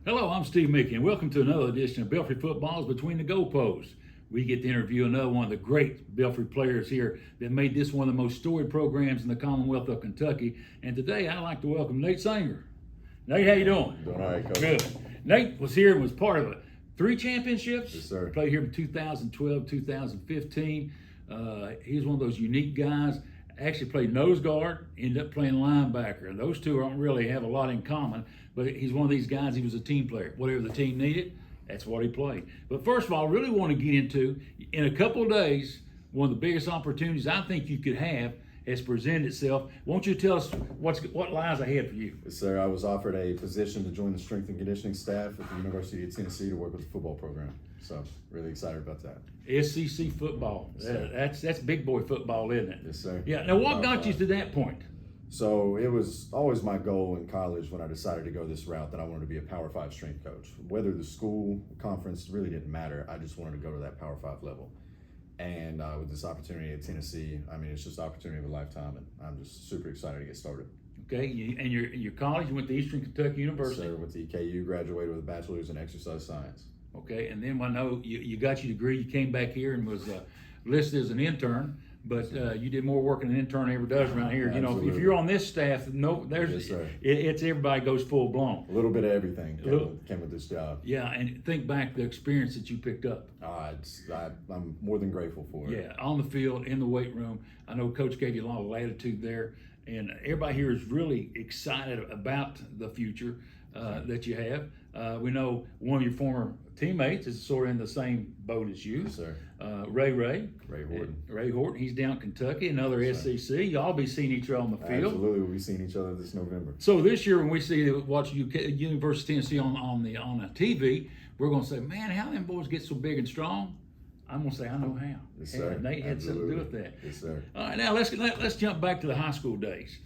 Hello, I'm Steve Mickey, and welcome to another edition of Belfry Football's Between the Goalposts. We get to interview another one of the great Belfry players here that made this one of the most storied programs in the Commonwealth of Kentucky. And today, I'd like to welcome Nate Sanger. Nate, how you doing? Doing all right, Coach. Good. Nate was here and was part of it. 3 championships. Yes, sir. Played here in 2012, 2015. He's one of those unique guys. Actually played nose guard, ended up playing linebacker. And those two don't really have a lot in common, but he's one of these guys, he was a team player. Whatever the team needed, that's what he played. But first of all, I really want to get into, in a couple of days, one of the biggest opportunities I think you could have has presented itself. Won't you tell us what lies ahead for you? Yes, sir. I was offered a position to join the strength and conditioning staff at the University of Tennessee to work with the football program. So, really excited about that. SEC football. Yes, That's big boy football, isn't it? Yes, sir. Yeah. Now, what got you to that point? So, it was always my goal in college when I decided to go this route that I wanted to be a Power 5 strength coach. Whether the school, conference really didn't matter. I just wanted to go to that Power 5 level. And with this opportunity at Tennessee, I mean, it's just an opportunity of a lifetime, and I'm just super excited to get started. Okay, and your college, you went to Eastern Kentucky University. Yes, sir. Went to EKU, graduated with a bachelor's in exercise science. Okay, and then I know you got your degree, you came back here and was listed as an intern, but you did more work than an intern ever does around here. Absolutely. You know, if you're on this staff, Yes, sir. it's everybody goes full blown. A little bit of everything came with this job. Yeah, and think back the experience that you picked up. I'm more than grateful for it. Yeah, on the field, in the weight room. I know Coach gave you a lot of latitude there, and everybody here is really excited about the future that you have. We know one of your former teammates is sort of in the same boat as you. Yes, sir. Ray Horton. Ray Horton, he's down in Kentucky, another Yes, SEC. Y'all be seeing each other on the field. Absolutely, we'll be seeing each other this November. So this year, when we see watch University of Tennessee on a TV, we're going to say, man, how them boys get so big and strong? I'm going to say, I know how. Yes, sir. And they had something to do with that. Yes, sir. All right, now let's jump back to the high school days.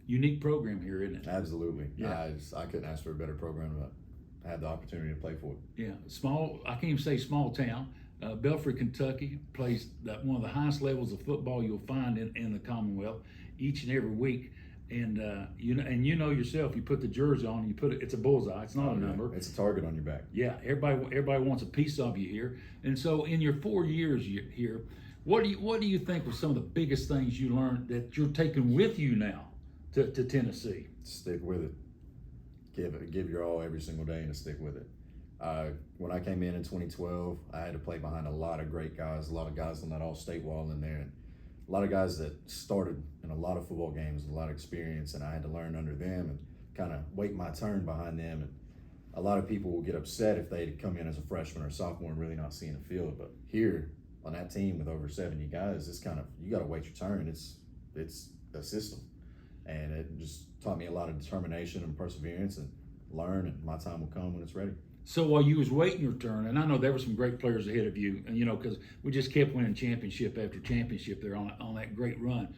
Unique program here, isn't it? Absolutely. Yeah. I couldn't ask for a better program to have the opportunity to play for it. Yeah, small. I can't even say small town. Belfry, Kentucky plays one of the highest levels of football you'll find in the Commonwealth each and every week. And you know yourself, you put the jersey on, it's a bullseye. It's not a number. It's a target on your back. Yeah, everybody wants a piece of you here. And so, in your 4 years here, what do you think were some of the biggest things you learned that you're taking with you now to Tennessee? Stick with it. Give your all every single day and stick with it. When I came in 2012, I had to play behind a lot of great guys, a lot of guys on that all-state wall in there, and a lot of guys that started in a lot of football games, a lot of experience, and I had to learn under them and kind of wait my turn behind them. And a lot of people will get upset if they come in as a freshman or sophomore and really not seeing the field. But here on that team with over 70 guys, it's kind of, you got to wait your turn. It's a system. And it just taught me a lot of determination and perseverance and learn, and my time will come when it's ready. So while you was waiting your turn, and I know there were some great players ahead of you, and because we just kept winning championship after championship there on that great run.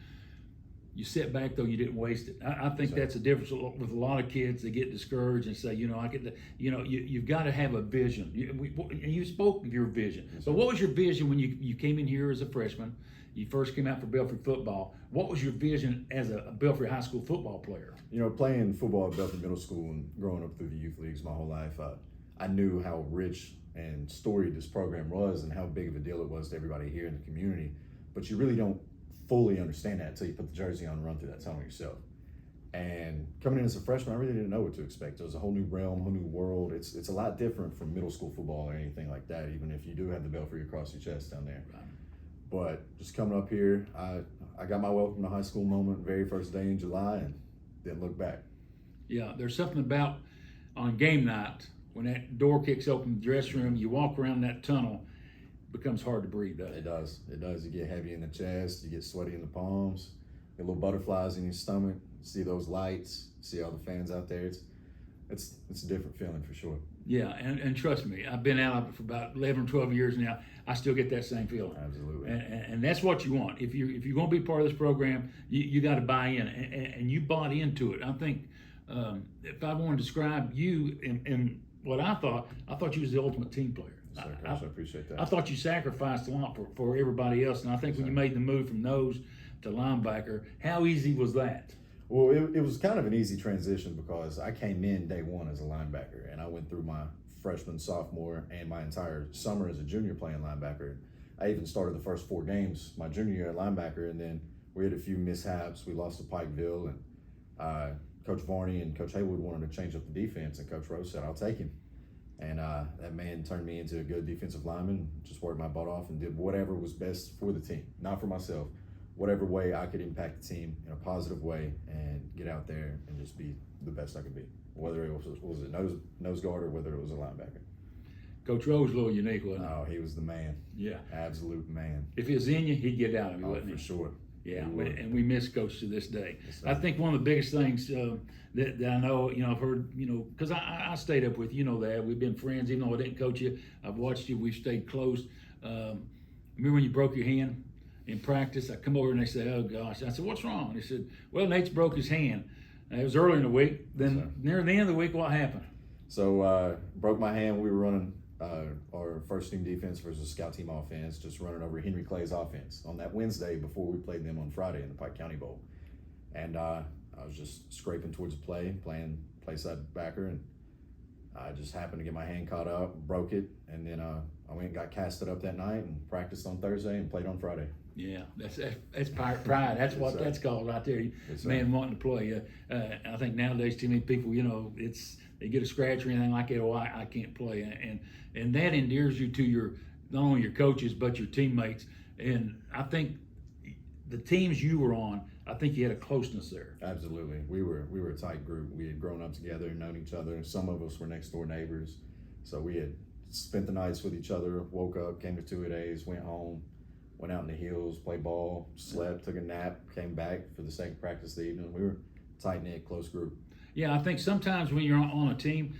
You sit back though, you didn't waste it. I think that's the difference with a lot of kids. They get discouraged and say, you've got to have a vision. You spoke of your vision. So what was your vision when you came in here as a freshman? You first came out for Belfry Football. What was your vision as a Belfry High School football player? Playing football at Belfry Middle School and growing up through the youth leagues my whole life, I knew how rich and storied this program was and how big of a deal it was to everybody here in the community. But you really don't fully understand that until you put the jersey on and run through that tunnel yourself. And coming in as a freshman, I really didn't know what to expect. It was a whole new realm, whole new world. It's a lot different from middle school football or anything like that, even if you do have the Belfry across your chest down there. Right. But just coming up here, I got my welcome to high school moment very first day in July and didn't look back. Yeah, there's something about on game night when that door kicks open in the dressing room, you walk around that tunnel, it becomes hard to breathe, doesn't it? It does. You get heavy in the chest, you get sweaty in the palms, get little butterflies in your stomach, see those lights, see all the fans out there. It's a different feeling for sure. Yeah, and trust me, I've been out of it for about 11 or 12 years now. I still get that same feeling. Absolutely. And that's what you want. If you're going to be part of this program, you got to buy in, and you bought into it. I think if I want to describe you in what I thought you was the ultimate team player. Yes, sir, Coach, I appreciate that. I thought you sacrificed a lot for everybody else, and I think when you made the move from nose to linebacker, how easy was that? Well, it was kind of an easy transition because I came in day one as a linebacker, and I went through my freshman, sophomore, and my entire summer as a junior playing linebacker. I even started the first 4 games my junior year at linebacker, and then we had a few mishaps. We lost to Pikeville, and Coach Varney and Coach Haywood wanted to change up the defense, and Coach Rose said, "I'll take him." And that man turned me into a good defensive lineman, just worked my butt off and did whatever was best for the team, not for myself, whatever way I could impact the team in a positive way and get out there and just be the best I could be, whether it was a nose guard or whether it was a linebacker. Coach Rose was a little unique, wasn't he? Oh, he was the man. Yeah. Absolute man. If he was in you, he'd get out of you, Oh, wouldn't he? for sure. Yeah, and we miss Coach to this day. Yes, sir. I think one of the biggest things that I know, I've heard, because I stayed up with, that we've been friends, even though I didn't coach you. I've watched you. We've stayed close. Remember when you broke your hand in practice? I come over and they say, "Oh gosh!" I said, "What's wrong?" They said, "Well, Nate's broke his hand." It was early in the week. Then Yes, near the end of the week, what happened? So broke my hand. We were running our first team defense versus scout team offense, just running over Henry Clay's offense on that Wednesday before we played them on Friday in the Pike County Bowl. And I was just scraping towards the playing play side backer, and I just happened to get my hand caught up, broke it, and then I went and got casted up that night and practiced on Thursday and played on Friday. Yeah, that's Pirate pride. That's what that's called right there. Yes, Man wanting to play. I think nowadays too many people, they get a scratch or anything like that. Oh, I can't play, and that endears you to your not only your coaches but your teammates. And I think the teams you were on, I think you had a closeness there. Absolutely, we were a tight group. We had grown up together and known each other. Some of us were next door neighbors, so we had spent the nights with each other. Woke up, came to 2-a-days, went home. Went out in the hills, played ball, slept, took a nap, came back for the second practice of the evening. We were a tight-knit, close group. Yeah, I think sometimes when you're on a team,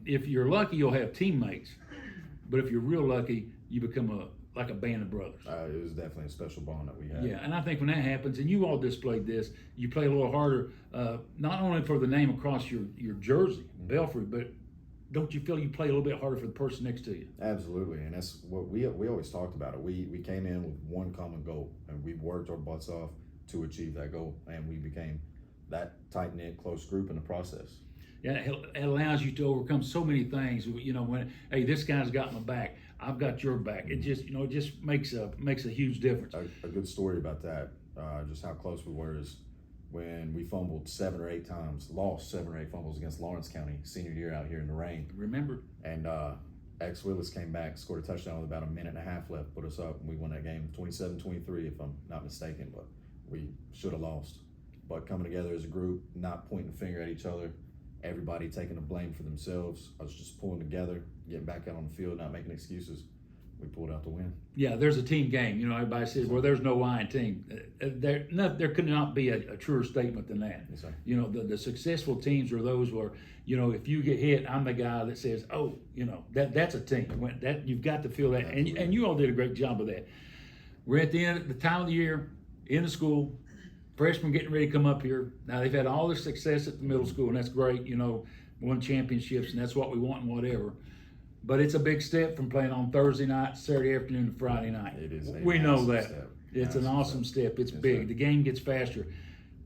if you're lucky, you'll have teammates. But if you're real lucky, you become like a band of brothers. It was definitely a special bond that we had. Yeah, and I think when that happens, and you all displayed this, you play a little harder, not only for the name across your jersey, Belfry, but don't you feel you play a little bit harder for the person next to you? Absolutely, and that's what we always talked about it. We came in with one common goal, and we worked our butts off to achieve that goal, and we became that tight-knit, close group in the process. Yeah, it allows you to overcome so many things. When hey, this guy's got my back, I've got your back. It just it just makes a huge difference. A good story about that, just how close we were, is when we fumbled 7 or 8 times, lost 7 or 8 fumbles against Lawrence County senior year out here in the rain. Remember? And X Willis came back, scored a touchdown with about a minute and a half left, put us up, and we won that game 27-23, if I'm not mistaken. But we should have lost. But coming together as a group, not pointing the finger at each other, everybody taking the blame for themselves. I was just pulling together, getting back out on the field, not making excuses. We pulled out the win. Yeah, there's a team game. Everybody says, "Well, there's no I in team." There could not be a truer statement than that. Yes, sir. The successful teams are those where, if you get hit, I'm the guy that says, "Oh, that's a team." That you've got to feel that, and you all did a great job of that. We're at the time of the year in the school. Freshmen getting ready to come up here. Now they've had all this success at the middle school, and that's great. Won championships, and that's what we want and whatever. But it's a big step from playing on Thursday night, Saturday afternoon, and Friday night. It is. We know that. Step. It's an awesome step. It's Yes, big. sir. The game gets faster.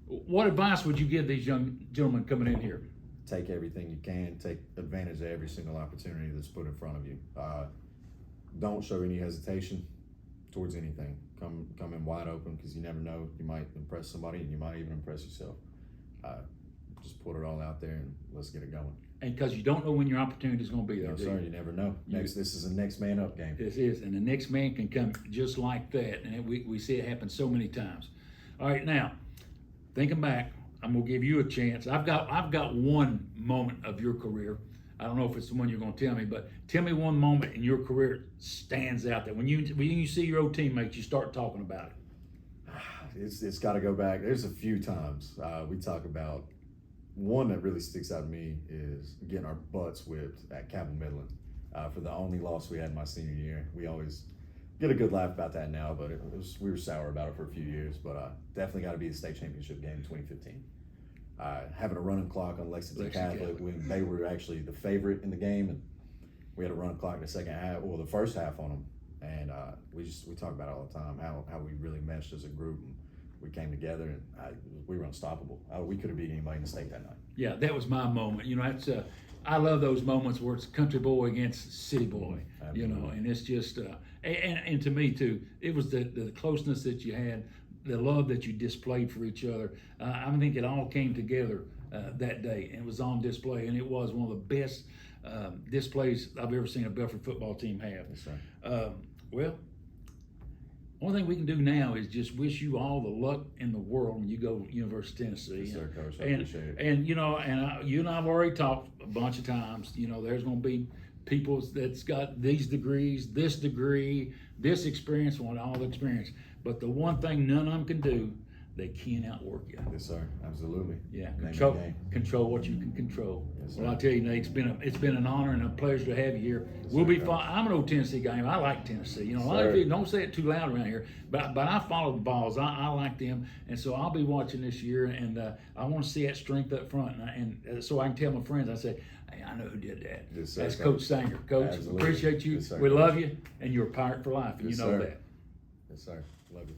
What advice would you give these young gentlemen coming in here? Take everything you can. Take advantage of every single opportunity that's put in front of you. Don't show any hesitation towards anything. Come in wide open, because you never know. You might impress somebody, and you might even impress yourself. Just put it all out there, and let's get it going. And because you don't know when your opportunity is going to be there. No, sir, you never know. This is a next man up game. This is, and the next man can come just like that, and we see it happen so many times. All right, now thinking back, I'm gonna give you a chance. I've got one moment of your career. I don't know if it's the one you're gonna tell me, but tell me one moment in your career that stands out that when you see your old teammates, you start talking about it. It's got to go back. There's a few times we talk about. One that really sticks out to me is getting our butts whipped at Cabell Midland for the only loss we had my senior year. We always get a good laugh about that now, but we were sour about it for a few years. But definitely got to be the state championship game in 2015. Having a running clock on Lexington Catholic when they were actually the favorite in the game, and we had a running clock in the second half, or the first half on them, and we talk about it all the time how we really meshed as a group and we came together, and we were unstoppable. We could have beat anybody in the state that night. Yeah, that was my moment. You know, that's I love those moments where it's country boy against city boy. You know, and it's just and to me too, it was the closeness that you had, the love that you displayed for each other. I think it all came together that day, and it was on display, and it was one of the best displays I've ever seen a Belfry football team have. Yes, sir. Well, only thing we can do now is just wish you all the luck in the world when you go to University of Tennessee. Yes, sir, Coach. I and, appreciate it. And, you know, you and I have already talked a bunch of times. You know, there's going to be people that's got these degrees, this degree, this experience, want all the experience. But the one thing none of them can do, they can't outwork you. Yes, sir. Absolutely. Yeah, Name of control the game. control what you can control. Yes, Well, sir. I tell you, Nate, it's been an honor and a pleasure to have you here. Yes, We'll sir, be Coach. fine. I'm an old Tennessee guy. I like Tennessee. You know, a lot Sir. of people don't say it too loud around here, but I follow the Vols. I like them, and so I'll be watching this year, and I want to see that strength up front, and so I can tell my friends. I say, hey, I know who did that. Yes, sir, That's Coach. Coach Sanger. Coach, Absolutely. appreciate you. Yes, sir, We Coach. love you, and you're a Pirate for life, and Yes, you know sir. that. Yes, sir. Love you.